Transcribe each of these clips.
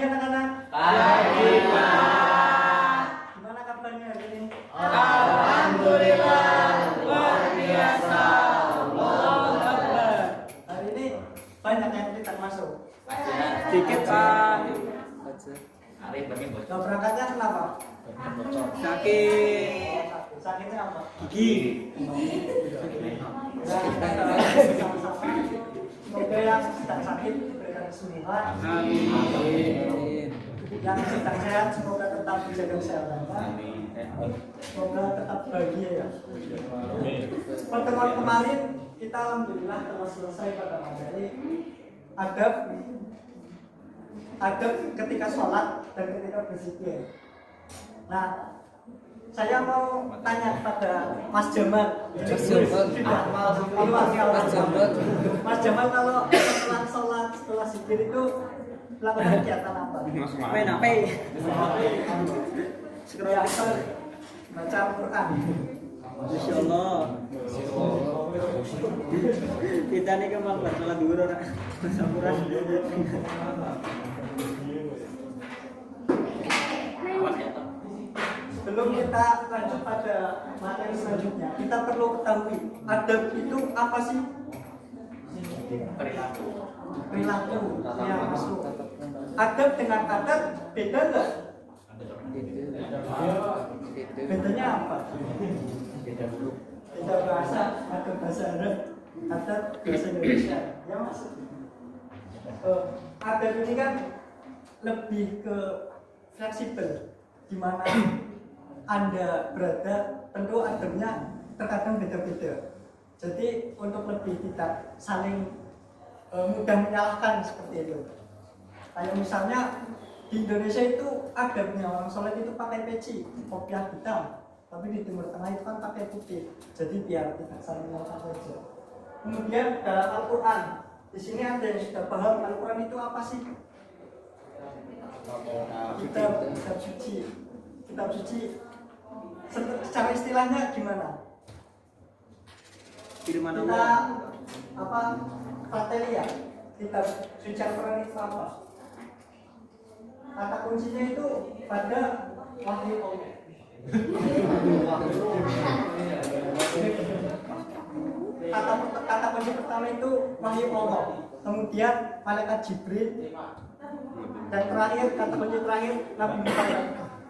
pagi anak-anak. Pagi, Pak. Gimana kabarnya hari ini? Alhamdulillah, luar biasa. Allahu Akbar. Hari ini banyak yang kita masuk. Sedikit, Pak. Arif bagi bocor. Gak berangkatnya kenapa? Sakit. Sakitnya apa? Gigi. Semoga yang sedang sakit diberikan kesembuhan. Amin. Yang sedang sehat semoga tetap menjaga kesehatannya. Semoga tetap bahagia ya. Pertemuan kemarin kita alhamdulillah telah selesai pada materi adab ketika sholat dan ketika berzikir. Nah, saya mau tanya kepada Mas Jamal. Mas Jamal kalau setelah sholat, setelah zikir itu melakukan kegiatan apa? Main HP. Biasa baca Al-Quran. Masya Allah. Kita nih kemang sholat dulu orang. Samuran. Sebelum kita lanjut pada materi selanjutnya, kita perlu ketahui adab itu apa sih? Perilaku yang masuk. Adab dengan adat beda nggak? Bedanya apa? Beda bahasa, ada bahasa Arab, ada bahasa Indonesia. Ya mas. Adab ini kan lebih ke fleksibel, di mana Anda berada, tentu adabnya terkadang beda-beda. Jadi untuk lebih tidak saling mudah menyalahkan seperti itu. Kayak misalnya di Indonesia itu adabnya orang sholat itu pakai peci, kopiah hitam, tapi di Timur Tengah itu kan pakai putih. Jadi biar tidak saling menyalahkan saja. Kemudian dalam Al-Quran, di sini ada yang sudah paham Al-Quran itu apa sih? Kitab suci. Kitab suci secara istilahnya gimana? Firman Kita Allah. apa? Kriteria kitab suci Al-Quran itu apa? Kata kuncinya itu pada wahyu Allah. Kata kunci pertama itu wahyu Allah. Kemudian malaikat Jibril. Dan terakhir kata kunci terakhir Nabi Muhammad.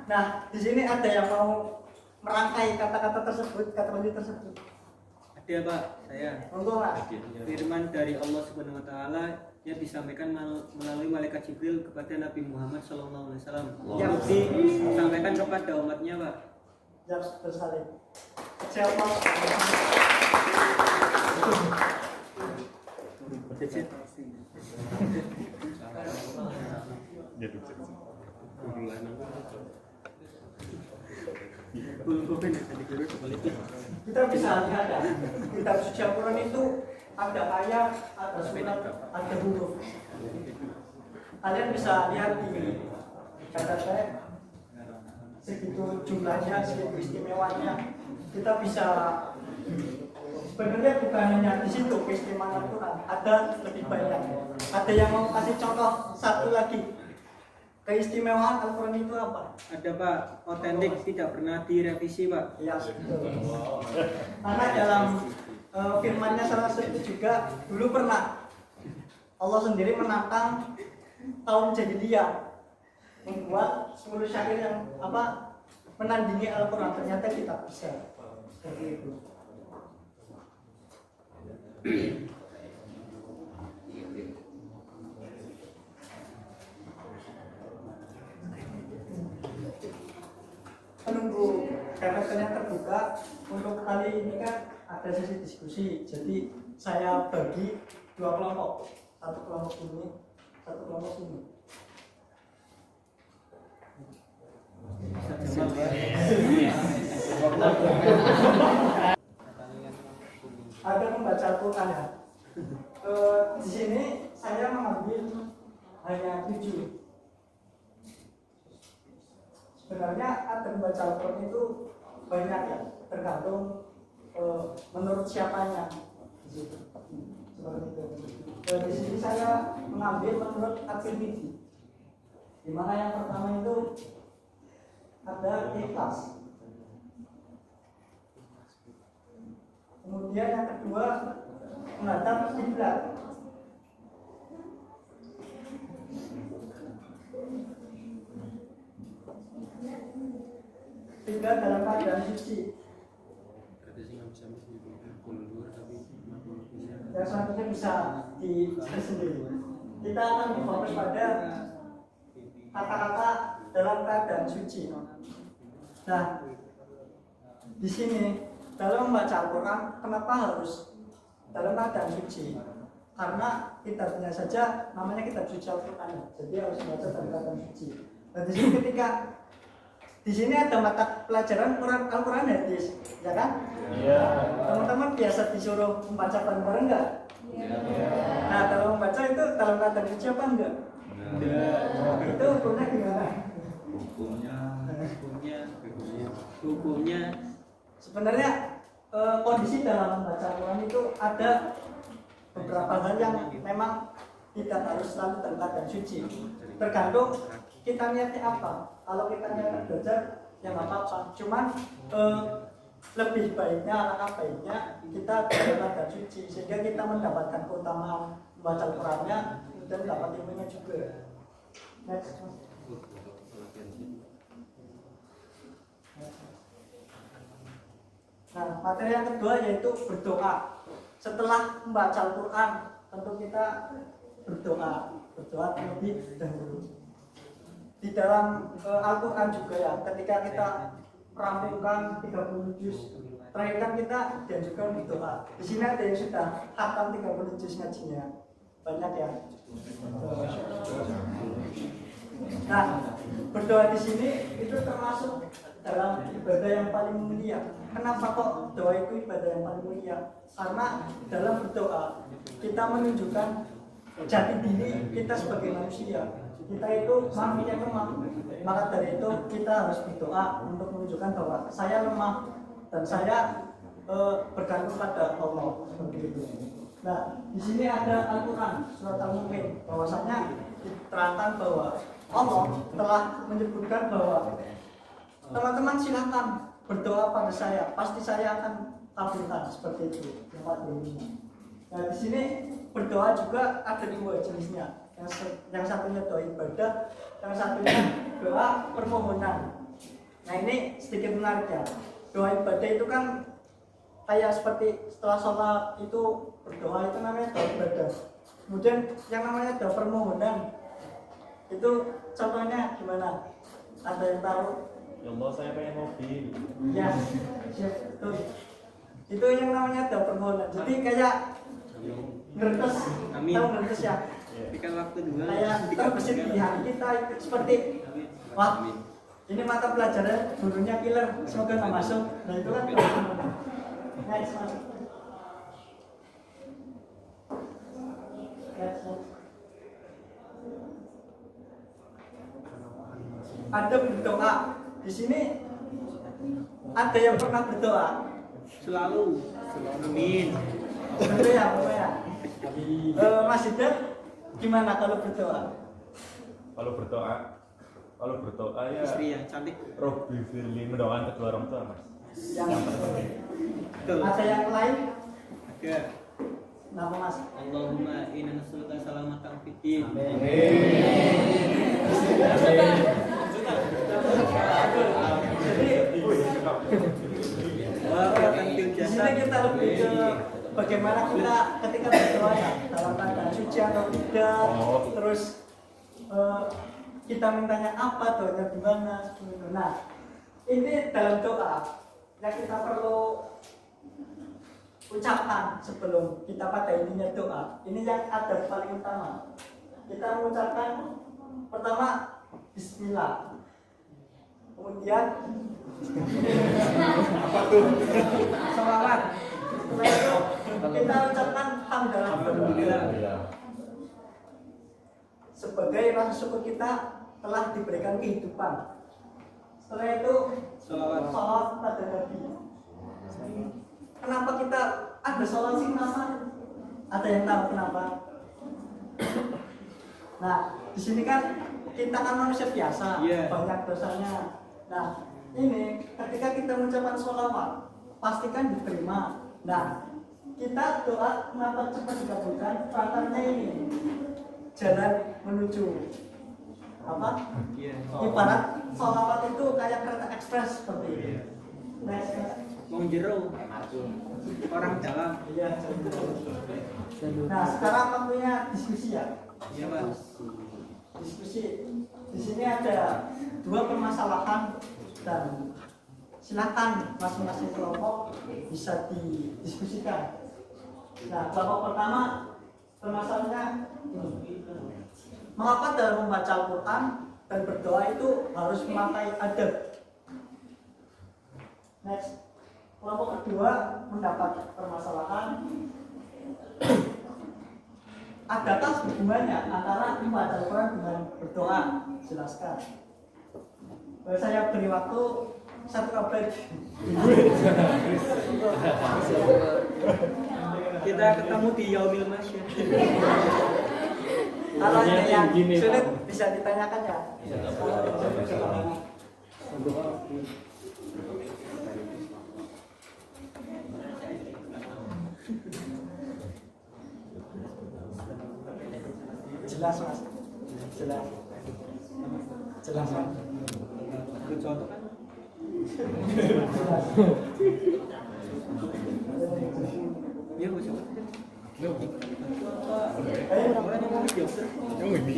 Nah, di sini ada yang mau merangkai kata-kata tersebut, kata kunci tersebut. Ada Pak, saya. Monggo Pak. Firman dari Allah Subhanahu Wa Taala yang disampaikan melalui malaikat Jibril kepada Nabi Muhammad SAW. Ya. Disampaikan kepada umatnya Pak. Ya, betul sekali. Siapa? Kita bisa lihat ya, kitab suci Al-Quran itu ada ayat, ada surat, ada huruf. Kalian bisa lihat di kata saya segitu jumlahnya, segitu istimewanya. Kita bisa sebenarnya bukan hanya di situ keistimewaan Al-Quran, ada lebih banyak. Ada yang mau kasih contoh satu lagi. Keistimewaan Al-Quran itu apa? Ada Pak, otentik, tidak pernah direvisi Pak. Ya, betul. Karena dalam firman-Nya salah satu juga dulu pernah Allah sendiri menantang kaum jahiliyah membuat 10 syair yang menandingi Al-Quran. Ternyata kita bisa seperti itu. Menunggu kalian terbuka untuk kali ini kan ada sesi diskusi. Jadi saya bagi 2 kelompok, satu kelompok ini, satu kelompok ini. Ada membaca Al-Quran ya. Di sini saya mengambil hanya 7. Sebenarnya ada membaca Al-Quran itu banyak ya, tergantung menurut siapanya. Seperti itu. Di sini saya mengambil menurut At-Tirmidzi. Di mana yang pertama itu ada ikhlas. Kemudian yang kedua menghadap kiblat. Tiga dalam keadaan suci. Yang selanjutnya bisa sendiri. Kita akan berfokus pada kata-kata dalam keadaan suci. Nah, di sini dalam membaca Al-Quran, kenapa harus dalam keadaan suci? Karena kitabnya saja namanya kitab suci Al-Quran, jadi harus membaca dalam keadaan suci. Nah, di sini ketika di sini ada mata pelajaran Al-Quran hadis, ya kan? Iya. Teman-teman biasa disuruh membaca bareng-bareng enggak? Nah, kalau membaca itu dalam keadaan suci apa enggak? Itu hukumnya gimana? Hukumnya Sebenarnya kondisi dalam membaca Al-Quran itu ada beberapa hal yang memang tidak harus selalu dalam keadaan suci. Tergantung kita niatnya apa. Kalau kita niatnya belajar, ya nggak apa-apa. Cuman lebih baiknya, alangkah baiknya kita dalam keadaan suci sehingga kita mendapatkan keutamaan membaca Al-Qurannya dan dapat ilmunya juga. Next. Nah, materi yang kedua yaitu berdoa. Setelah membaca Al-Quran, tentu kita berdoa terlebih dahulu. Di dalam Al-Quran juga ya, ketika kita merampungkan 30 juz, terakhir kan kita dianjurkan berdoa. Di sini ada yang sudah khatam 30 juz ngajinya, banyak ya. Nah, berdoa di sini itu termasuk dalam ibadah yang paling mulia. Kenapa kok doa itu ibadah yang paling mulia? Karena dalam berdoa kita menunjukkan jati diri kita sebagai manusia. Kita itu makhluk yang lemah. Maka dari itu kita harus berdoa untuk menunjukkan bahwa saya lemah dan saya bergantung pada Allah seperti itu. Nah, di sini ada Al-Quran surat Al-Mu'min, bahwasanya diterangkan bahwa Allah telah menyebutkan bahwa teman-teman silahkan berdoa pada saya, pasti saya akan kabulkan seperti itu. Nah, di sini berdoa juga ada dua jenisnya. Yang satunya doa ibadah, yang satunya doa permohonan. Nah, ini sedikit menarik ya. Doa ibadah itu kan kayak seperti setelah sholat itu berdoa, itu namanya doa ibadah. Kemudian yang namanya doa permohonan itu contohnya gimana? Ada yang tahu? Ya Allah, saya pengen mobil. Ya, betul. Itu yang namanya doa permohonan. Jadi kayak ngertes, Amin. tahu ngertes ya? berikan waktu dua. Kayak terbesit di hati kita itu seperti wah, ini mata pelajaran gurunya killer, semoga nggak masuk. Nah itu kan doa permohonan. Next, Mas. Next. Ada berdoa. Di sini ada yang pernah berdoa. Selalu. Amin. Betul ya, Bapak ya. Mas Hidayat, gimana kalau berdoa? Kalau berdoa ya Istri yang cantik. Robbi firli, mendoakan kedua orang tua, Mas. Yang Betul. ada yang lain? Ada. Kenapa Mas? Allahumma inna nas'aluka salamatan fid din. Jadi di sini kita lebih ke bagaimana kita ketika berdoa ya, dalam keadaan suci atau tidak, terus kita mintanya apa, doanya gimana. Nah, ini dalam doa yang kita perlu ucapkan sebelum kita pada intinya doa. Ini yang ada paling utama. Kita mengucapkan pertama Bismillah, kemudian Apa tuh? salawat. Setelah itu kita ucapkan hamdalah sebagai rasa syukur kita telah diberikan kehidupan. Setelah itu salawat pada Nabi. Kenapa kita ada salawat sih nama? Ada yang tahu kenapa? Nah, di sini kan kita kan manusia biasa, Iya. banyak dosanya. Nah, ini ketika kita mengucapkan sholawat, pastikan diterima. Nah, kita doa kenapa cepat dikabulkan? Faktornya ini jalan menuju apa? Iya. Ibarat sholawat itu kayak kereta ekspres seperti ini. Next. Wong jero. Orang dalam. Iya. Nah, sekarang waktunya diskusi ya. Iya, Mas. Diskusi. Di sini ada 2 permasalahan dan silakan masing-masing kelompok bisa didiskusikan. Nah, kelompok pertama permasalahannya ini. Mengapa dalam membaca Al-Quran dan berdoa itu harus memakai adab? Next. Kelompok kedua mendapat permasalahan. Adakah hubungannya antara membaca Al-Quran dengan berdoa? Jelaskan. Saya beri waktu 1 abad. Kita ketemu di Yaumil Masyar. Kalau ada yang sulit bisa ditanyakan ya. Jelas mas, jelas, jelas mas. Contoh kan? Jelas. Iya, Mas.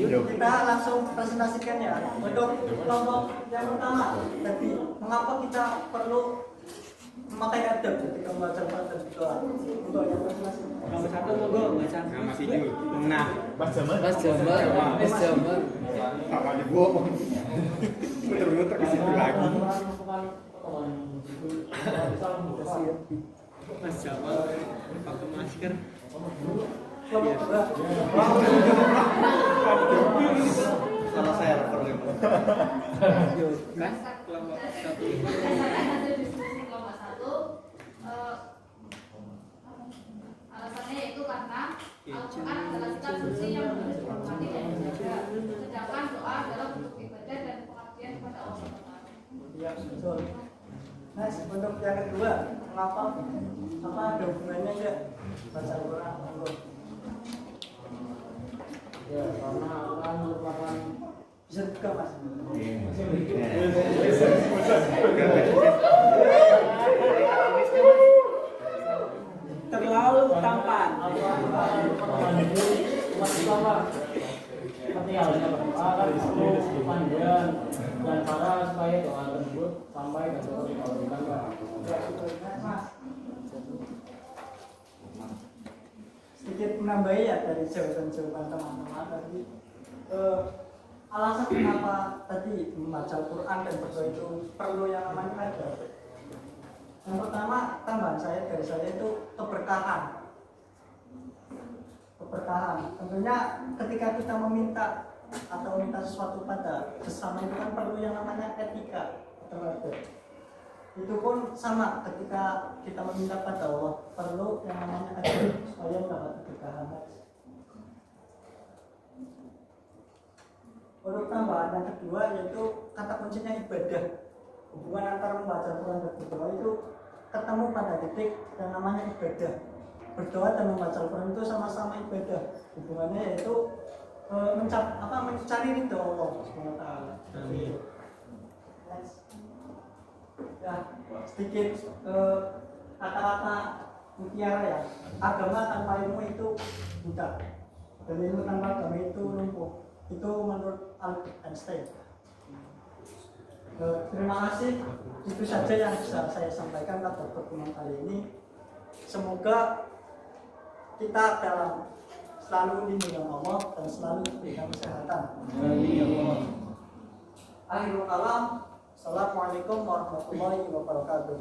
Kita langsung presentasikan ya. Untuk kelompok yang pertama tadi, mengapa kita perlu memakai adab ketika membaca Al-Quran dan berdoa? Untuk yang presentasi. Nomor 1 monggo baca. Nama Sidul. Nah, Mas Jamal. Mas Jamal. Apa nih gua? Muter-muter ke situ lagi. Mas Jamal pakai masker. Kelompok kedua. Kalau saya perlu. Kan kelompok 1. Hasil diskusi kelompok 1 alasannya yaitu karena Al-Quran adalah kitab suci yang dihormati dan dijaga, sedangkan doa adalah bentuk ibadah dan pengabdian kepada Allah Subhanahu. Ya, betul. Next, untuk yang kedua, mengapa? Apa ada hubungannya ya baca Al-Quran? Ya, karena kan merupakan Bisa buka mas. Terlalu tampan. seperti halnya berdoa kan perlu panduan dan cara supaya doa tersebut sampai dan terus dikabulkan Pak. Ya, betul. Next, mas. Sedikit menambahi ya dari jawaban-jawaban teman-teman tadi. Alasan kenapa tadi membaca Al-Quran dan berdoa itu perlu yang namanya adab. Yang pertama, tambahan dari saya itu keberkahan. Keberkahan. Tentunya ketika kita meminta atau minta sesuatu pada sesama itu kan perlu yang namanya etika atau adab. Itu pun sama ketika kita meminta pada Allah perlu yang namanya adab supaya mendapat keberkahan. Untuk tambahan yang kedua yaitu kata kuncinya ibadah. Hubungan antara membaca Al-Quran dan berdoa itu ketemu pada titik yang namanya ibadah. Berdoa dan membaca Al-Quran itu sama-sama ibadah. Hubungannya yaitu mencari ridho Allah Subhanahu wa taala. Next. Ya, sedikit kata-kata mutiara ya. Agama tanpa ilmu itu buta. Dan ilmu tanpa agama itu lumpuh. Itu menurut Albert Einstein. Terima kasih. Itu saja yang bisa saya sampaikan pada pertemuan kali ini. Semoga kita dalam selalu dilindungi Allah dan selalu diberikan kesehatan. Akhirul kalam. Assalamualaikum warahmatullahi wabarakatuh.